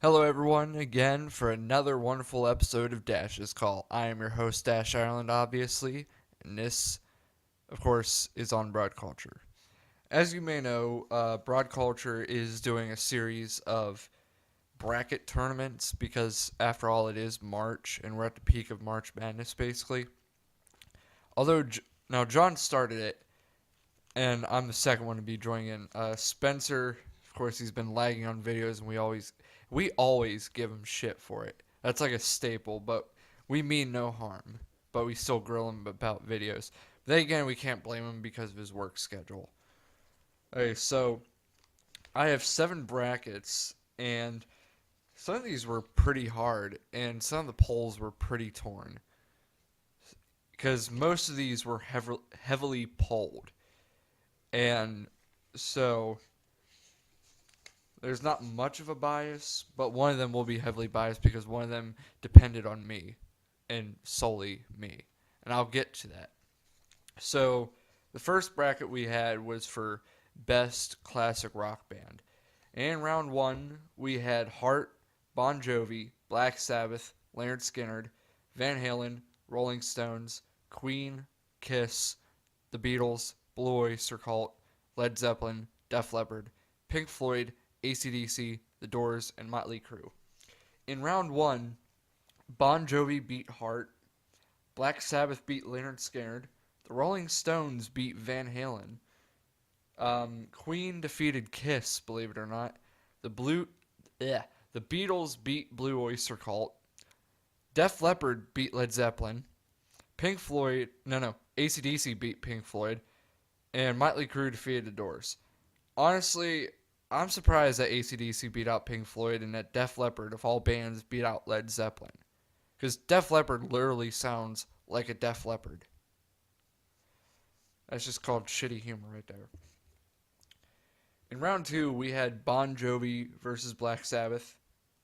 Hello, everyone, again for another wonderful episode of Dash's Call. I am your host, Dash Ireland, obviously, and this, of course, is on Broad Culture. As you may know, Broad Culture is doing a series of bracket tournaments because, after all, it is March, and we're at the peak of March Madness, basically. Although, now John started it, and I'm the second one to be joining in. Spencer, of course, he's been lagging on videos, and we always give him shit for it. That's like a staple, but we mean no harm. But we still grill him about videos. Then again, we can't blame him because of his work schedule. Okay, so I have 7 brackets, and some of these were pretty hard, and some of the polls were pretty torn because most of these were heavily polled, and so there's not much of a bias, but one of them will be heavily biased because one of them depended on me and solely me. And I'll get to that. So, the first bracket we had was for Best Classic Rock Band. In round one, we had Heart, Bon Jovi, Black Sabbath, Lynyrd Skynyrd, Van Halen, Rolling Stones, Queen, Kiss, The Beatles, Blue Oyster Cult, Led Zeppelin, Def Leppard, Pink Floyd, AC/DC, The Doors, and Motley Crue. In round one, Bon Jovi beat Heart, Black Sabbath beat Lynyrd Skynyrd, the Rolling Stones beat Van Halen, Queen defeated Kiss, believe it or not, the Beatles beat Blue Oyster Cult, Def Leppard beat Led Zeppelin, AC/DC beat Pink Floyd, and Motley Crue defeated The Doors. Honestly, I'm surprised that AC/DC beat out Pink Floyd and that Def Leppard, of all bands, beat out Led Zeppelin. Because Def Leppard literally sounds like a Def Leppard. That's just called shitty humor right there. In round two, we had Bon Jovi versus Black Sabbath,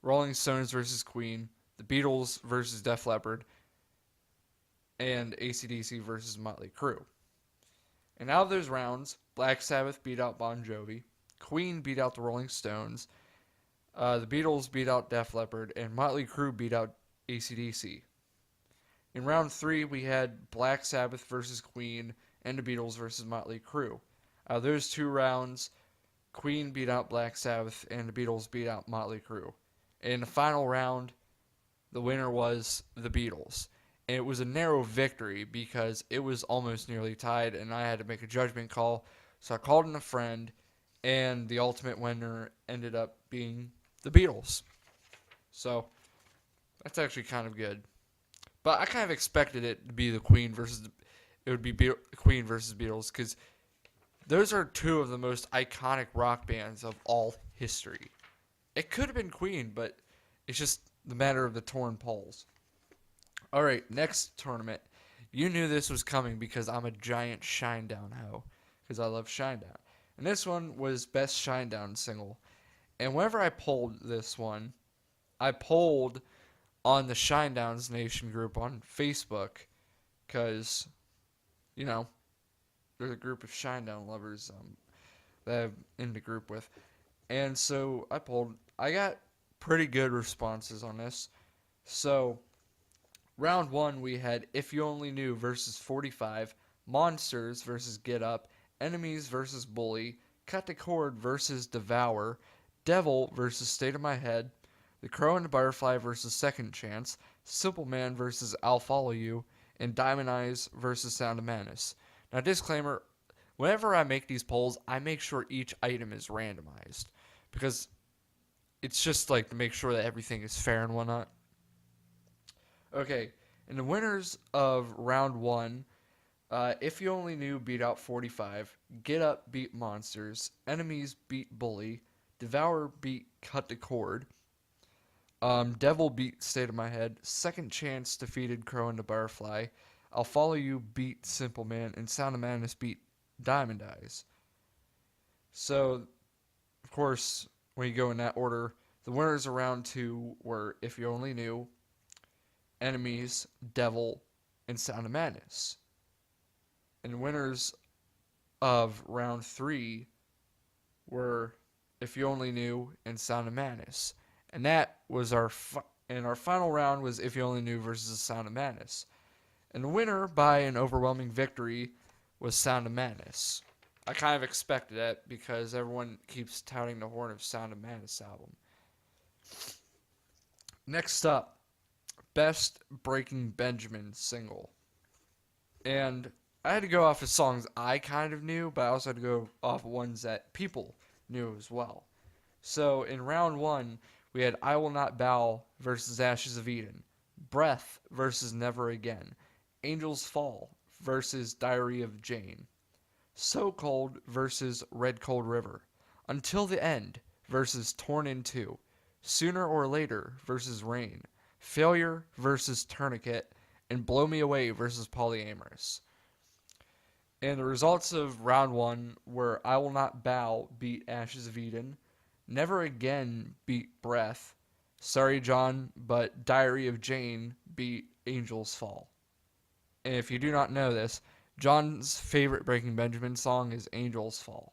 Rolling Stones versus Queen, The Beatles versus Def Leppard, and AC/DC versus Motley Crue. And out of those rounds, Black Sabbath beat out Bon Jovi, Queen beat out the Rolling Stones, the Beatles beat out Def Leppard, and Motley Crue beat out AC/DC. In round three, we had Black Sabbath versus Queen and the Beatles versus Motley Crue. Out of those 2 rounds, Queen beat out Black Sabbath and the Beatles beat out Motley Crue. In the final round, the winner was the Beatles. And it was a narrow victory because it was almost nearly tied and I had to make a judgment call. So I called in a friend, and the ultimate winner ended up being the Beatles. So that's actually kind of good. But I kind of expected it to be Queen versus Beatles because those are 2 of the most iconic rock bands of all history. It could have been Queen, but it's just the matter of the torn polls. All right, next tournament. You knew this was coming because I'm a giant Shinedown hoe because I love Shinedown. And this one was Best Shinedown Single. And whenever I polled this one, I polled on the Shinedowns Nation group on Facebook because, there's a group of Shinedown lovers that I'm in the group with. And so I polled. I got pretty good responses on this. So, round one, we had If You Only Knew versus 45, Monsters versus Get Up, Enemies versus Bully, Cut the Cord versus Devour, Devil versus State of My Head, The Crow and the Butterfly versus Second Chance, Simple Man versus I'll Follow You, and Diamond Eyes versus Sound of Madness. Now, disclaimer, whenever I make these polls, I make sure each item is randomized because it's just like to make sure that everything is fair and whatnot. Okay, and the winners of round one, If You Only Knew beat out 45, Get Up beat Monsters, Enemies beat Bully, Devour beat Cut the Cord, Devil beat State of My Head, Second Chance defeated Crow and the Butterfly, I'll Follow You beat Simple Man, and Sound of Madness beat Diamond Eyes. So, of course, when you go in that order, the winners of round two were If You Only Knew, Enemies, Devil, and Sound of Madness. And winners of round three were If You Only Knew and Sound of Madness. And that was and our final round was If You Only Knew versus The Sound of Madness. And the winner by an overwhelming victory was Sound of Madness. I kind of expected that because everyone keeps touting the Horn of Sound of Madness album. Next up, Best Breaking Benjamin Single. And I had to go off of songs I kind of knew, but I also had to go off of ones that people knew as well. So in round one, we had I Will Not Bow versus Ashes of Eden, Breath versus Never Again, Angels Fall versus Diary of Jane, So Cold versus Red Cold River, Until the End versus Torn in Two, Sooner or Later versus Rain, Failure versus Tourniquet, and Blow Me Away versus Polyamorous. And the results of round one were I Will Not Bow beat Ashes of Eden, Never Again beat Breath, Sorry John, but Diary of Jane beat Angels Fall. And if you do not know this, John's favorite Breaking Benjamin song is Angels Fall.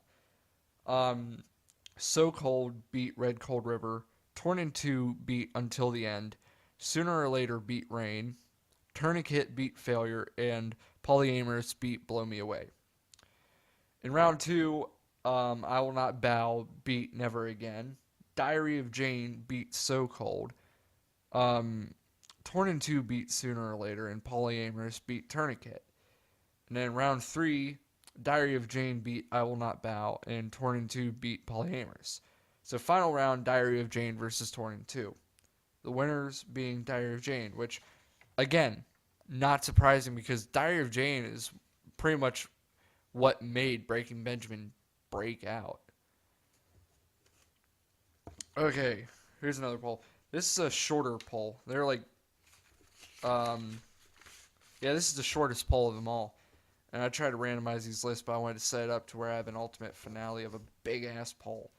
So Cold beat Red Cold River, Torn in Two beat Until the End, Sooner or Later beat Rain, Tourniquet beat Failure, and Polyamorous beat Blow Me Away. In round two, I Will Not Bow beat Never Again, Diary of Jane beat So Cold, Torn in Two beat Sooner or Later, and Polyamorous beat Tourniquet. And then round three, Diary of Jane beat I Will Not Bow, and Torn in Two beat Polyamorous. So final round, Diary of Jane versus Torn in Two. The winners being Diary of Jane, which, again, not surprising because Diary of Jane is pretty much what made Breaking Benjamin break out. Okay, here's another poll. This is a shorter poll. They're like, this is the shortest poll of them all. And I tried to randomize these lists, but I wanted to set it up to where I have an ultimate finale of a big-ass poll.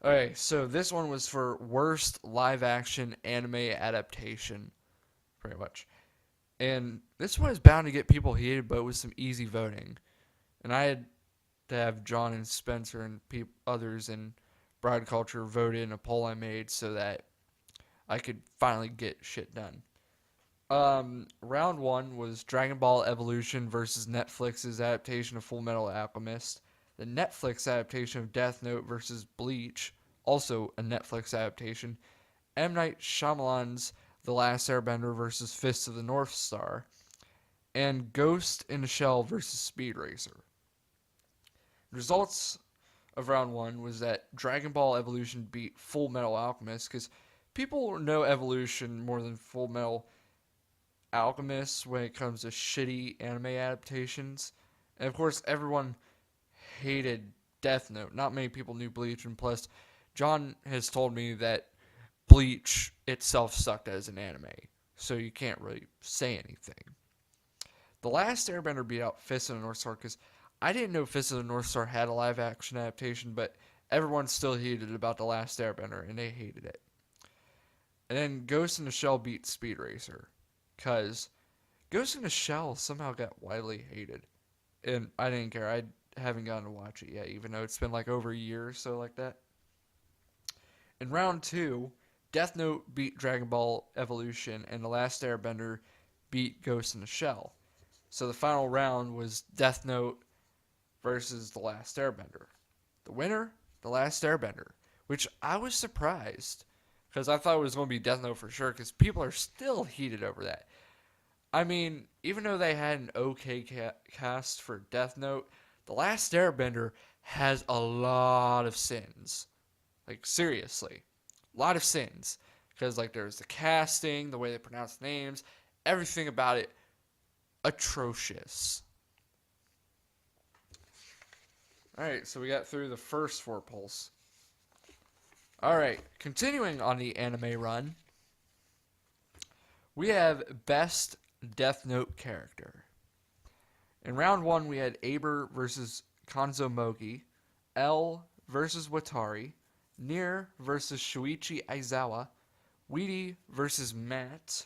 Okay, so this one was for worst live-action anime adaptation, pretty much. And this one is bound to get people heated, but it was some easy voting. And I had to have John and Spencer and others in Broad Culture vote in a poll I made so that I could finally get shit done. Round one was Dragon Ball Evolution versus Netflix's adaptation of Full Metal Alchemist. The Netflix adaptation of Death Note versus Bleach, also a Netflix adaptation. M. Night Shyamalan's The Last Airbender versus Fist of the North Star. And Ghost in the Shell versus Speed Racer. Results of round one was that Dragon Ball Evolution beat Full Metal Alchemist because people know Evolution more than Full Metal Alchemist when it comes to shitty anime adaptations. And of course, everyone hated Death Note. Not many people knew Bleach, and plus, John has told me that Bleach itself sucked as an anime, so you can't really say anything. The Last Airbender beat out Fist of the North Star because I didn't know Fist of the North Star had a live-action adaptation, but everyone's still heated about The Last Airbender, and they hated it. And then Ghost in the Shell beat Speed Racer, because Ghost in the Shell somehow got widely hated, and I didn't care. I haven't gotten to watch it yet, even though it's been like over a year or so like that. In round two, Death Note beat Dragon Ball Evolution, and The Last Airbender beat Ghost in the Shell. So the final round was Death Note versus The Last Airbender. The winner, The Last Airbender, which I was surprised because I thought it was going to be Death Note for sure because people are still heated over that. I mean, even though they had an okay cast for Death Note, The Last Airbender has a lot of sins. Like, seriously. A lot of sins. Because, like, there's the casting, the way they pronounce names, everything about it atrocious. Alright, so we got through the first four polls. Alright, continuing on the anime run, we have Best Death Note Character. In round one, we had Aber versus Kanzo Mogi, L versus Watari, Nier versus Shuichi Aizawa, Weedy versus Matt,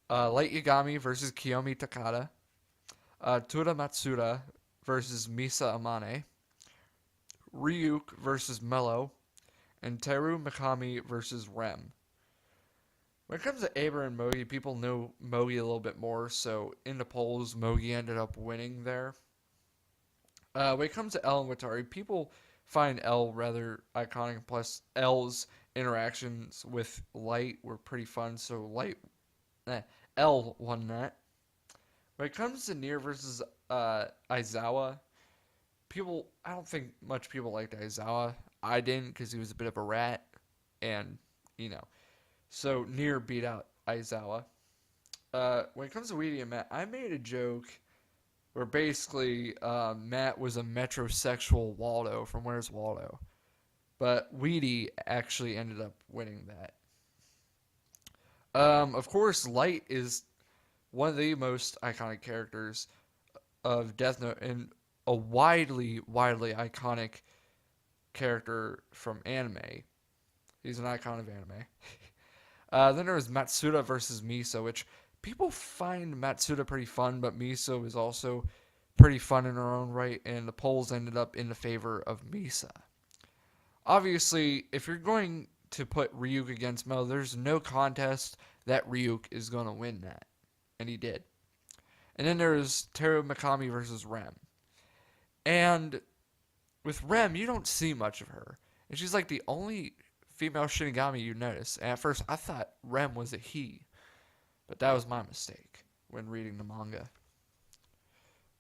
Light Yagami versus Kiyomi Takada, Tura Matsuda versus Misa Amane, Ryuk versus Mello, and Teru Mikami versus Rem. When it comes to Aber and Mogi, people know Mogi a little bit more, so in the polls, Mogi ended up winning there. When it comes to L and Watari, people find L rather iconic, plus L's interactions with Light were pretty fun, so L won that. When it comes to Nier versus Aizawa, I don't think much people liked Aizawa. I didn't because he was a bit of a rat, and, so Nier beat out Aizawa. When it comes to Weedy and Matt, I made a joke where basically Matt was a metrosexual Waldo from Where's Waldo. But Weedy actually ended up winning that. Of course, Light is one of the most iconic characters of Death Note and a widely iconic character from anime. He's an icon of anime. Then there was Matsuda versus Misa, which people find Matsuda pretty fun, but Misa was also pretty fun in her own right, and the polls ended up in the favor of Misa. Obviously, if you're going to put Ryuk against Mo, there's no contest that Ryuk is going to win that. And he did. And then there's Teru Mikami versus Rem. And with Rem, you don't see much of her. And she's like the only female Shinigami you notice. And at first, I thought Rem was a he. But that was my mistake when reading the manga.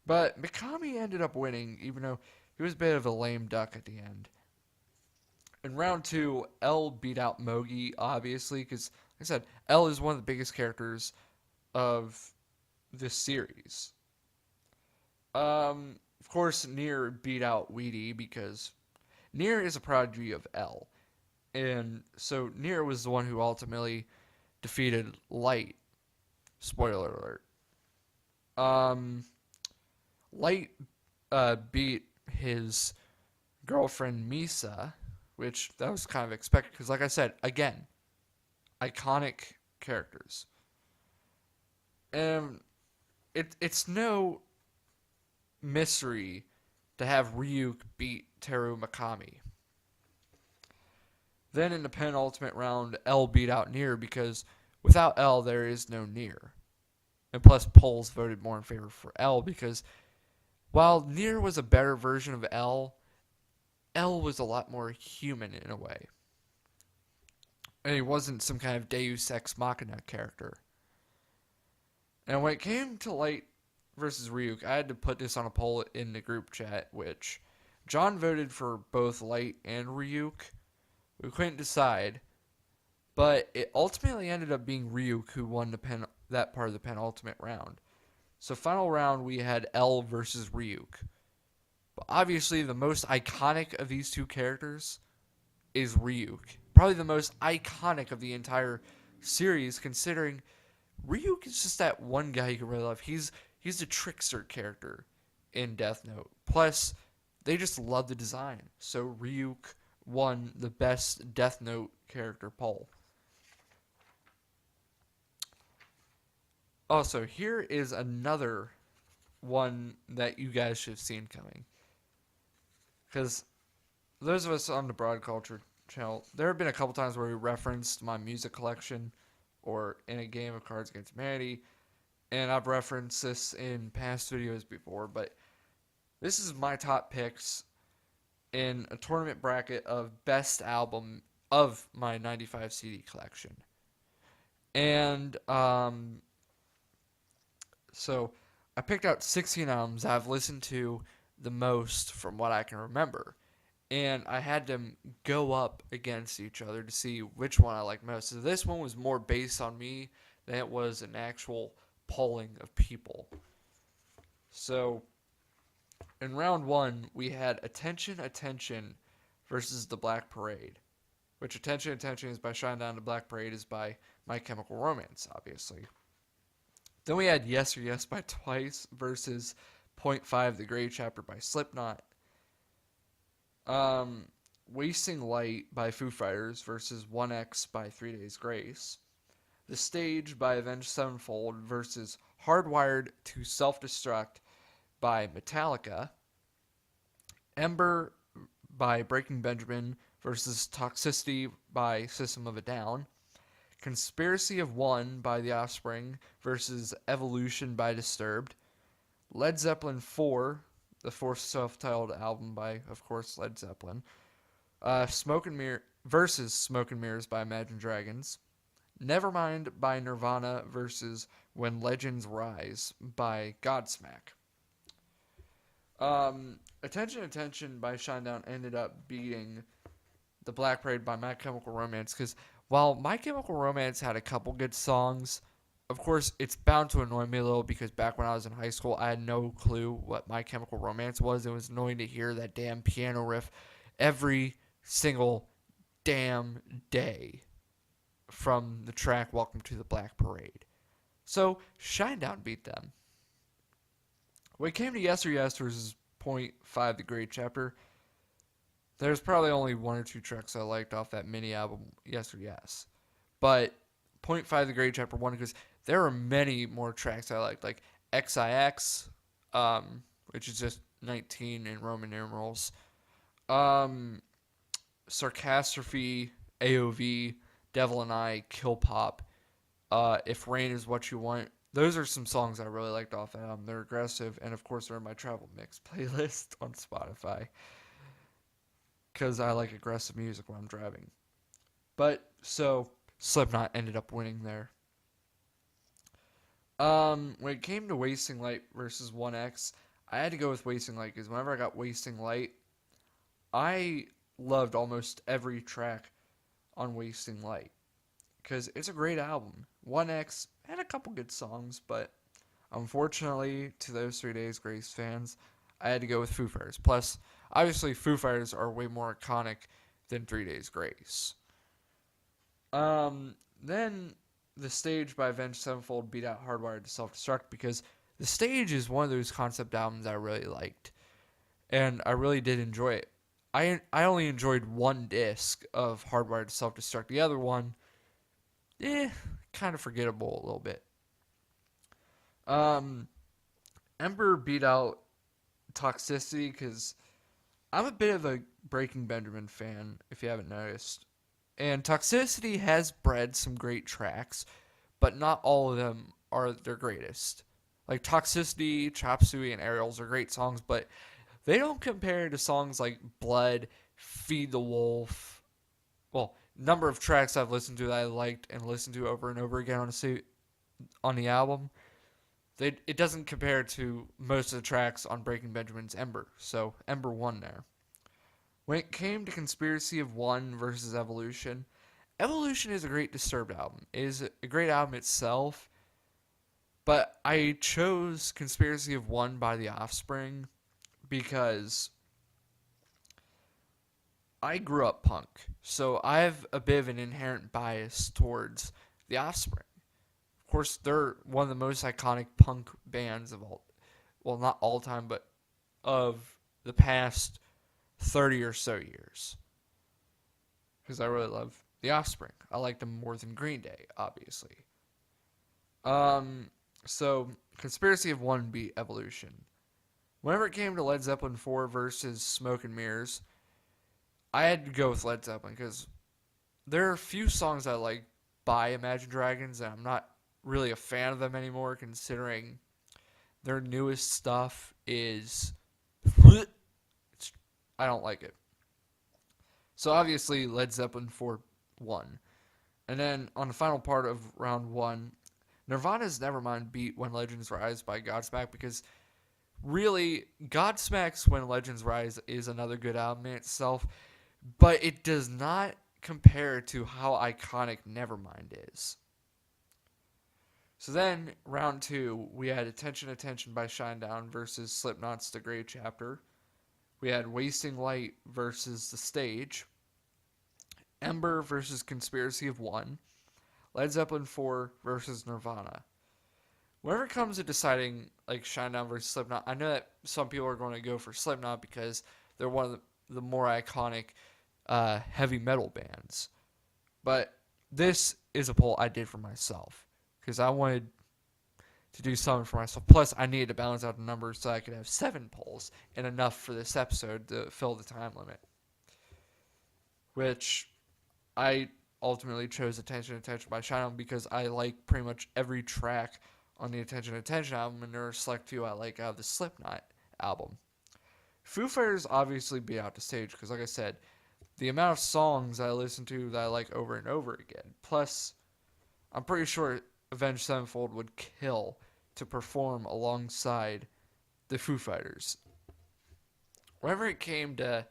But Mikami ended up winning, even though he was a bit of a lame duck at the end. In round 2, L beat out Mogi, obviously, because, like I said, L is one of the biggest characters of this series. Of course, Nier beat out Weedy, because Nier is a prodigy of L. And so Nier was the one who ultimately defeated Light. Spoiler alert. Light beat his girlfriend Misa, which that was kind of expected because, like I said, again, iconic characters. And it's no mystery to have Ryuk beat Teru Mikami. Then in the penultimate round, L beat out Nier because without L, there is no Nier. And plus, polls voted more in favor for L because while Nier was a better version of L was a lot more human in a way. And he wasn't some kind of Deus Ex Machina character. And when it came to Light versus Ryuk, I had to put this on a poll in the group chat, which John voted for both Light and Ryuk. We couldn't decide, but it ultimately ended up being Ryuk who won that part of the penultimate round. So final round, we had L versus Ryuk. But obviously, the most iconic of these two characters is Ryuk. Probably the most iconic of the entire series, considering Ryuk is just that one guy you can really love. He's a trickster character in Death Note. Plus, they just love the design. So Ryuk won the best Death Note character poll. Also, here is another one that you guys should have seen coming. Because those of us on the Broad Culture channel, there have been a couple times where we referenced my music collection or in a game of Cards Against Humanity, and I've referenced this in past videos before, but this is my top picks in a tournament bracket of best album of my 95 CD collection. And so I picked out 16 albums I've listened to the most from what I can remember. And I had them go up against each other to see which one I like most. So this one was more based on me than it was an actual polling of people. So in round 1, we had Attention, Attention versus The Black Parade. Which Attention, Attention is by Shinedown, The Black Parade is by My Chemical Romance, obviously. Then we had Yes or Yes by Twice versus Point 5, The Grey Chapter by Slipknot. Wasting Light by Foo Fighters versus 1X by 3 Days Grace. The Stage by Avenged Sevenfold versus Hardwired to Self-Destruct by Metallica. Ember by Breaking Benjamin versus Toxicity by System of a Down. Conspiracy of One by The Offspring versus Evolution by Disturbed. Led Zeppelin 4, the fourth self-titled album by, of course, Led Zeppelin. Smoke and Mirror versus Smoke and Mirrors by Imagine Dragons. Nevermind by Nirvana versus When Legends Rise by Godsmack. Attention Attention by Shinedown ended up beating The Black Parade by My Chemical Romance because while My Chemical Romance had a couple good songs, of course it's bound to annoy me a little because back when I was in high school I had no clue what My Chemical Romance was. It was annoying to hear that damn piano riff every single damn day from the track Welcome to the Black Parade. So Shinedown beat them. When it came to Yes or Yes versus .5 The Great Chapter, there's probably only one or two tracks I liked off that mini album, Yes or Yes. But .5 The Great Chapter won because there are many more tracks I liked, like XIX, which is just 19 in Roman numerals, Sarcastrophe, AOV, Devil and I, Kill Pop, If Rain Is What You Want. Those are some songs I really liked off that album. They're aggressive, and of course they're in my travel mix playlist on Spotify because I like aggressive music when I'm driving. But so Slipknot ended up winning there. When it came to Wasting Light versus 1X, I had to go with Wasting Light because whenever I got Wasting Light, I loved almost every track on Wasting Light because it's a great album. 1X had a couple good songs, but unfortunately, to those 3 Days Grace fans, I had to go with Foo Fighters. Plus, obviously, Foo Fighters are way more iconic than 3 Days Grace. Then The Stage by Avenged Sevenfold beat out Hardwired to Self-Destruct because The Stage is one of those concept albums I really liked, and I really did enjoy it. I only enjoyed one disc of Hardwired to Self-Destruct. The other one, kind of forgettable a little bit. Ember beat out Toxicity because I'm a bit of a Breaking Benjamin fan, if you haven't noticed. And Toxicity has bred some great tracks, but not all of them are their greatest. Like Toxicity, Chop Suey, and Aerials are great songs, but they don't compare to songs like Blood, Feed the Wolf. Well, number of tracks I've listened to that I liked and listened to over and over again on the album. It doesn't compare to most of the tracks on Breaking Benjamin's Ember, so Ember won there. When it came to Conspiracy of One versus Evolution, Evolution is a great Disturbed album. It is a great album itself, but I chose Conspiracy of One by The Offspring because I grew up punk, so I have a bit of an inherent bias towards The Offspring. Of course, they're one of the most iconic punk bands of not all time, but of the past 30 or so years. Because I really love The Offspring. I like them more than Green Day, obviously. So, Conspiracy of One beat Evolution. Whenever it came to Led Zeppelin 4 versus Smoke and Mirrors, I had to go with Led Zeppelin because there are a few songs I like by Imagine Dragons, and I'm not really a fan of them anymore considering their newest stuff is... I don't like it. So obviously Led Zeppelin 4 won. And then on the final part of round 1, Nirvana's Nevermind beat When Legends Rise by Godsmack because really, Godsmack's When Legends Rise is another good album in itself, but it does not compare to how iconic Nevermind is. So then, round 2, we had Attention Attention by Shinedown versus Slipknot's The Great Chapter. We had Wasting Light versus The Stage. Ember versus Conspiracy of One. Led Zeppelin 4 versus Nirvana. Whenever it comes to deciding like Shinedown versus Slipknot, I know that some people are going to go for Slipknot because they're one of the more iconic heavy metal bands. But this is a poll I did for myself because I wanted to do something for myself. Plus, I needed to balance out the numbers so I could have 7 polls and enough for this episode to fill the time limit. which I ultimately chose Attention by Shinedown because I like pretty much every track on the Attention album, and there are a select few I like out of the Slipknot album. Foo Fighters obviously beat out the stage because, like I said, the amount of songs I listen to that I like over and over again. Plus, I'm pretty sure Avenged Sevenfold would kill to perform alongside the Foo Fighters. Whenever it came to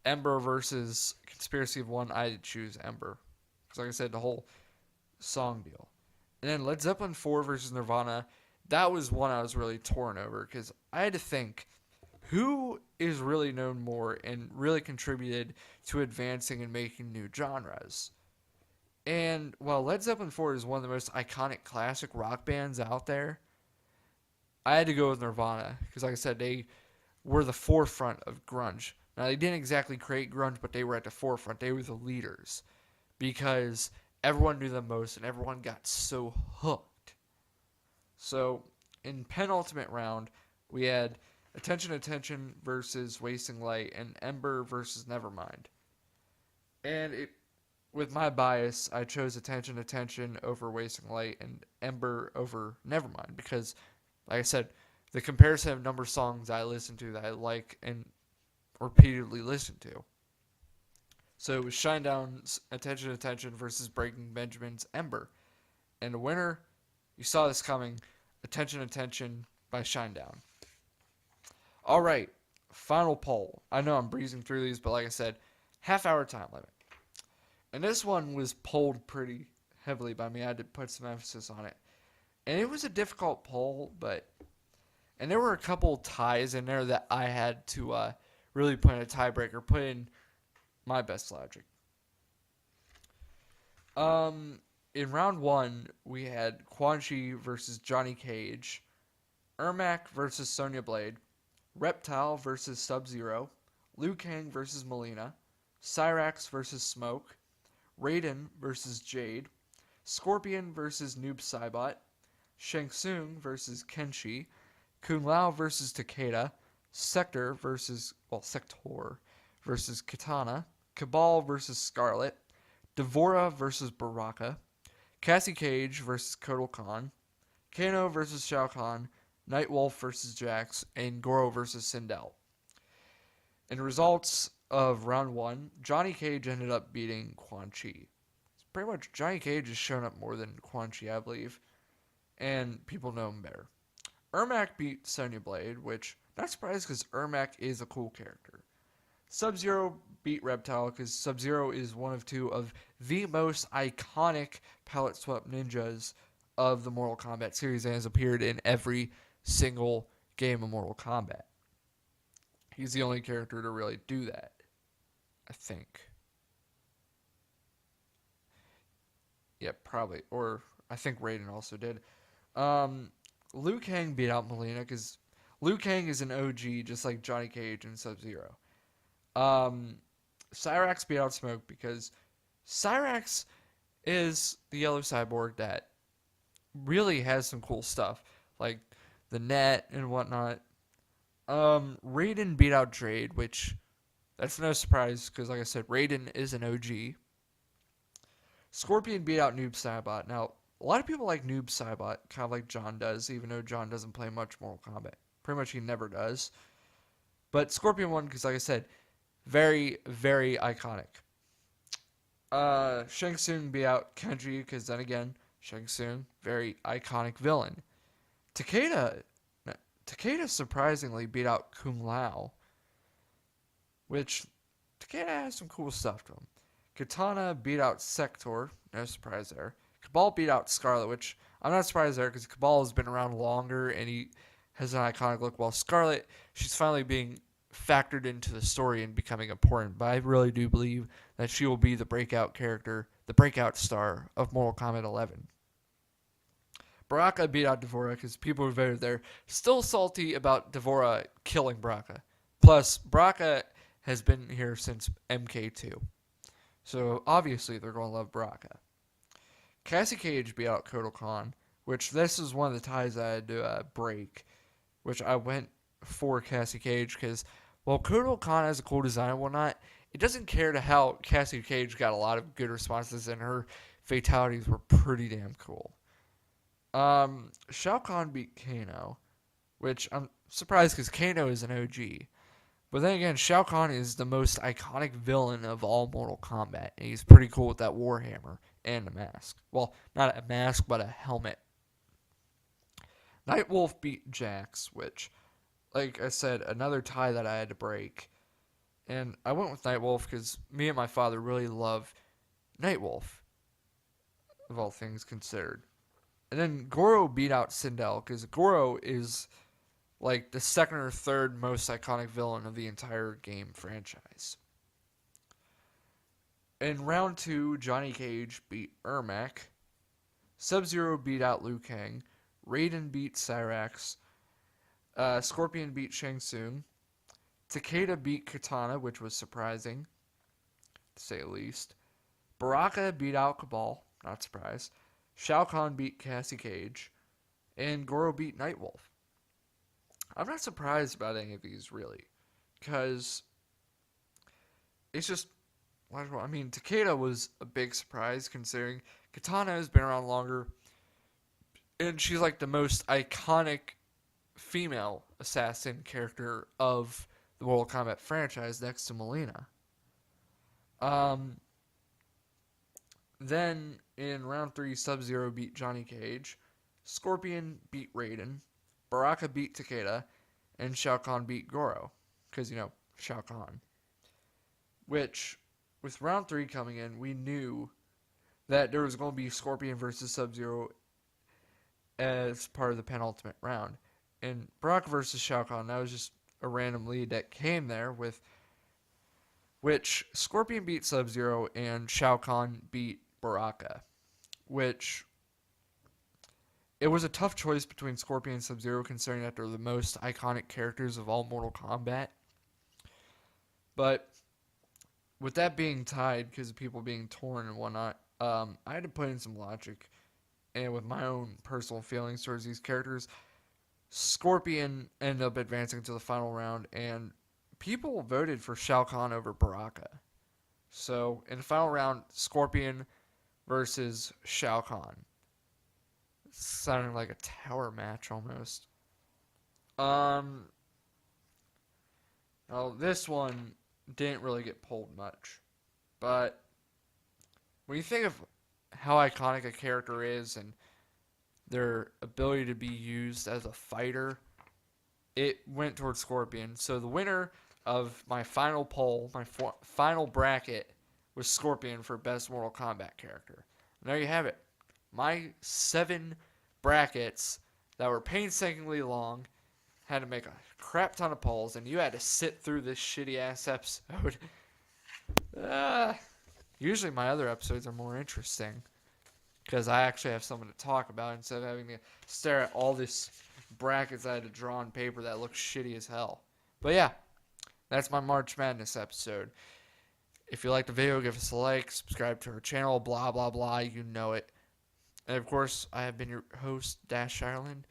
Ember versus Conspiracy of One, I choose Ember. Because, like I said, the whole song deal. And then Led Zeppelin 4 versus Nirvana, that was one I was really torn over because I had to think, who is really known more and really contributed to advancing and making new genres? And while Led Zeppelin 4 is one of the most iconic classic rock bands out there, I had to go with Nirvana because, like I said, they were the forefront of grunge. Now, they didn't exactly create grunge, but they were at the forefront. They were the leaders because everyone knew them most and everyone got so hooked. So, in penultimate round, we had Attention versus Wasting Light and Ember versus Nevermind. And with my bias, I chose Attention over Wasting Light and Ember over Nevermind because, like I said, the comparison of number of songs I listen to that I like and repeatedly listen to. So it was Shinedown's Attention versus Breaking Benjamin's Ember. And the winner, you saw this coming, Attention by Shinedown. All right, final poll. I know I'm breezing through these, but like I said, half-hour time limit. And this one was polled pretty heavily by me. I had to put some emphasis on it. And it was a difficult poll, and there were a couple ties in there that I had to really put in a tiebreaker, put in my best logic. In round one, we had Quan Chi versus Johnny Cage, Ermac versus Sonya Blade, Reptile versus Sub-Zero, Liu Kang versus Melina, Cyrax versus Smoke, Raiden versus Jade, Scorpion versus Noob Saibot, Shang Tsung versus Kenshi, Kung Lao versus Takeda, Sector versus Katana, Cabal versus Scarlet, Devora versus Baraka, Cassie Cage versus Kotal Khan, Kano versus Shao Kahn, Nightwolf versus Jax, and Goro versus Sindel. In the results of round one, Johnny Cage ended up beating Quan Chi. Pretty much Johnny Cage has shown up more than Quan Chi, I believe, and people know him better. Ermac beat Sonya Blade, which, not surprised because Ermac is a cool character. Sub-Zero beat Reptile because Sub-Zero is one of two of the most iconic palette-swept ninjas of the Mortal Kombat series and has appeared in every single game of Mortal Kombat. He's the only character to really do that, I think. Yeah, probably. Or I think Raiden also did. Liu Kang beat out Melina because Liu Kang is an OG just like Johnny Cage and Sub-Zero. Cyrax beat out Smoke because Cyrax is the yellow cyborg that really has some cool stuff, like the net and whatnot. Raiden beat out Jade, which that's no surprise because, like I said, Raiden is an OG. Scorpion beat out Noob Saibot. Now, a lot of people like Noob Saibot, kind of like John does, even though John doesn't play much Mortal Kombat. Pretty much he never does. But Scorpion won because, like I said, very, very iconic. Shang Tsung beat out Kenji because, then again, Shang Tsung, very iconic villain. Takeda surprisingly beat out Kung Lao, which Takeda has some cool stuff to him. Katana beat out Sector, no surprise there. Cabal beat out Scarlet, which I'm not surprised there because Cabal has been around longer and he has an iconic look, while Scarlet, she's finally being factored into the story and becoming important, but I really do believe that she will be the breakout character, the breakout star of Mortal Kombat 11. Baraka beat out Devora because people who voted there still salty about Devora killing Baraka. Plus, Baraka has been here since MK2. So, obviously, they're going to love Baraka. Cassie Cage beat out Kotal Khan, which this is one of the ties I had to break, which I went for Cassie Cage because, while Kotal Khan has a cool design and whatnot, it doesn't care to how Cassie Cage got a lot of good responses, and her fatalities were pretty damn cool. Shao Kahn beat Kano, which I'm surprised because Kano is an OG. But then again, Shao Kahn is the most iconic villain of all Mortal Kombat, and he's pretty cool with that Warhammer and a mask. Well, not a mask, but a helmet. Nightwolf beat Jax, which, like I said, another tie that I had to break. And I went with Nightwolf because me and my father really love Nightwolf, of all things considered. And then Goro beat out Sindel because Goro is like the second or third most iconic villain of the entire game franchise. In round 2, Johnny Cage beat Ermac. Sub-Zero beat out Liu Kang. Raiden beat Cyrax. Scorpion beat Shang Tsung. Takeda beat Katana, which was surprising, to say the least. Baraka beat out Cabal, not surprised. Shao Kahn beat Cassie Cage. And Goro beat Nightwolf. I'm not surprised about any of these, really, because it's just, I mean, Takeda was a big surprise considering Katana has been around longer, and she's like the most iconic female assassin character of the Mortal Kombat franchise next to Mileena. Then in round 3, Sub-Zero beat Johnny Cage. Scorpion beat Raiden. Baraka beat Takeda. And Shao Kahn beat Goro. Because, Shao Kahn. Which, with round 3 coming in, we knew that there was going to be Scorpion versus Sub-Zero as part of the penultimate round. And Baraka versus Shao Kahn, that was just a random lead that came there, with which Scorpion beat Sub-Zero and Shao Kahn beat Baraka, which it was a tough choice between Scorpion and Sub-Zero considering that they're the most iconic characters of all Mortal Kombat. But with that being tied because of people being torn and whatnot, I had to put in some logic, and with my own personal feelings towards these characters, Scorpion ended up advancing to the final round, and people voted for Shao Kahn over Baraka. So, in the final round, Scorpion versus Shao Kahn. It's sounding like a tower match almost. Now, this one didn't really get pulled much. But when you think of how iconic a character is and their ability to be used as a fighter, it went towards Scorpion. So the winner of my final poll, my final bracket, was Scorpion for Best Mortal Kombat Character. And there you have it. My 7 brackets that were painstakingly long, had to make a crap ton of polls, and you had to sit through this shitty-ass episode. Usually my other episodes are more interesting, because I actually have something to talk about instead of having to stare at all this brackets I had to draw on paper that look shitty as hell. But yeah, that's my March Madness episode. If you liked the video, give us a like, subscribe to our channel, blah, blah, blah, you know it. And of course, I have been your host, Dash Ireland,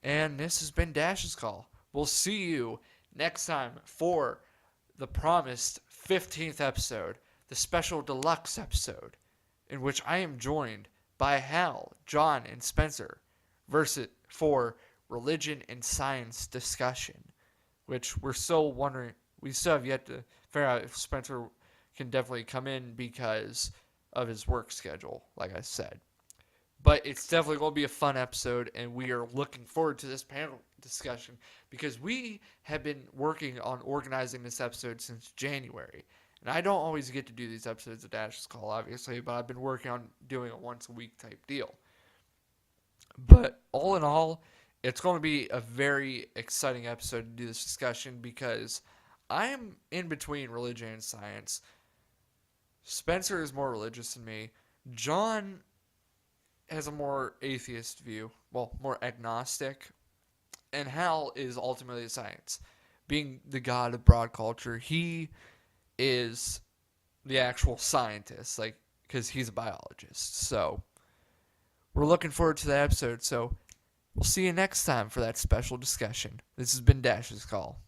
and this has been Dash's Call. We'll see you next time for the promised 15th episode, the special deluxe episode, in which I am joined by Hal, John, and Spencer for religion and science discussion, which we're still wondering. We still have yet to figure out if Spencer can definitely come in because of his work schedule, like I said. But it's definitely going to be a fun episode, and we are looking forward to this panel discussion because we have been working on organizing this episode since January. And I don't always get to do these episodes of Dash's Call, obviously, but I've been working on doing a once-a-week type deal. But all in all, it's going to be a very exciting episode to do this discussion because I am in between religion and science. Spencer is more religious than me. John has a more atheist view, well, more agnostic, and Hal is ultimately a science. Being the god of broad culture, he is the actual scientist, like, because he's a biologist. So we're looking forward to that episode. So we'll see you next time for that special discussion. This has been Dash's Call.